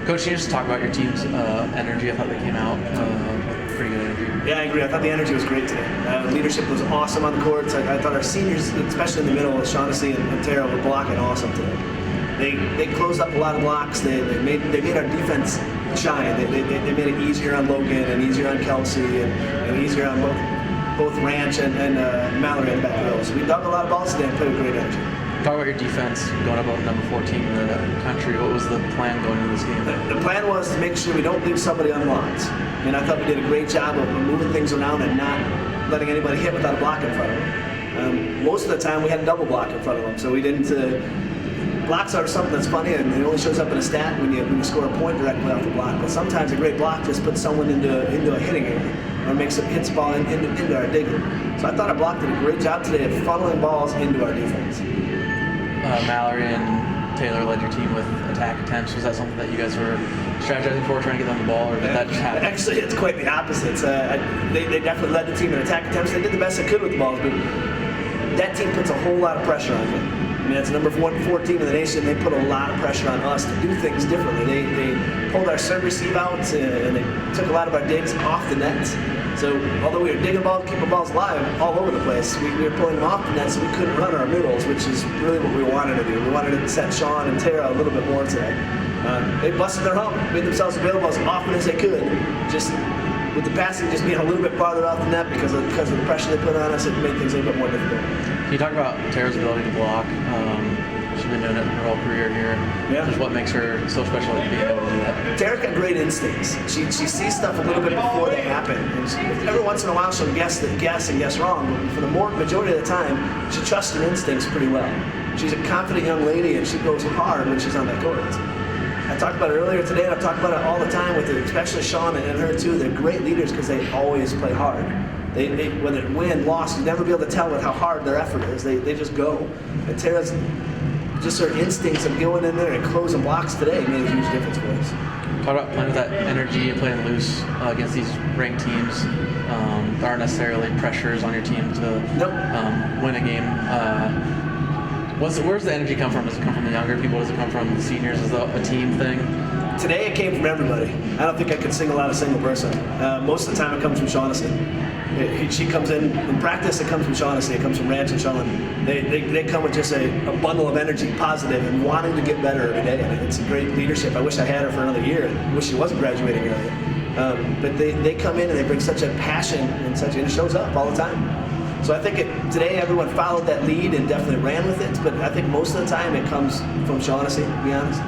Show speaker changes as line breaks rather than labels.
Coach, can you just talk about your team's energy? I thought they came out with pretty good energy.
Yeah, I agree. I thought the energy was great today. Leadership was awesome on the courts. I thought our seniors, especially in the middle, Shaughnessy and Tara, were blocking awesome today. They closed up a lot of blocks. They made our defense shine. They made it easier on Logan and easier on Kelsey and easier on both Ranch and Mallory in the back row. So we dug a lot of balls today and played with great energy.
Talk about your defense going up number 14 in the country. What was the plan going into this game?
The plan was to make sure we don't leave somebody unlocked. And I thought we did a great job of moving things around and not letting anybody hit without a block in front of them. Most of the time we had a double block in front of them, so we didn't. Blocks are something that's funny, and it only shows up in a stat when you score a point directly off the block. But sometimes a great block just puts someone into a hitting area, or makes it hits ball into our digger. So I thought our block did a great job today of funneling balls into our defense.
Mallory and Taylor led your team with attack attempts. Was that something that you guys were strategizing for, trying to get them the ball, or did that just happen?
Actually, it's quite the opposite. They definitely led the team in attack attempts. They did the best they could with the balls, but that team puts a whole lot of pressure on you. I mean, it's the number 14 in the nation. They put a lot of pressure on us to do things differently. They pulled our serve receive out, and they took a lot of our digs off the nets. So although we were digging balls, keeping balls live all over the place, we were pulling them off the net so we couldn't run our middles, which is really what we wanted to do. We wanted to set Sean and Tara a little bit more today. They busted their hump, made themselves available as often as they could. Just with the passing just being a little bit farther off the net because of the pressure they put on us, it made things a little bit more difficult.
Can you talk about Tara's ability to block? She's been doing it her whole career here.
Yeah.
Just what makes her so special at being able to do that?
Tara's got great instincts. She sees stuff a little bit before they happen. And every once in a while she'll guess and guess wrong, but for the majority of the time, she trusts her instincts pretty well. She's a confident young lady, and she goes hard when she's on that court. I talked about it earlier today, and I've talked about it all the time with especially Sean and her too. They're great leaders because they always play hard. They whether it win, loss, you never be able to tell with how hard their effort is. They just go. And Tara's just her instincts of going in there and closing blocks today made a huge difference for us.
Talk about playing with that energy and playing loose against these ranked teams. There aren't necessarily pressures on your team to win a game. Where's the energy come from? Does it come from the younger people? Does it come from the seniors? Is it a team thing?
Today it came from everybody. I don't think I could single out a single person. Most of the time it comes from Shaughnessy. She comes in practice, it comes from Shaughnessy, it comes from Ranch and Sean. They come with just a bundle of energy, positive, and wanting to get better every day. And it's a great leadership. I wish I had her for another year. I wish she wasn't graduating earlier. But they come in and they bring such a passion and it shows up all the time. So I think today everyone followed that lead and definitely ran with it, but I think most of the time it comes from Shaughnessy, to be honest.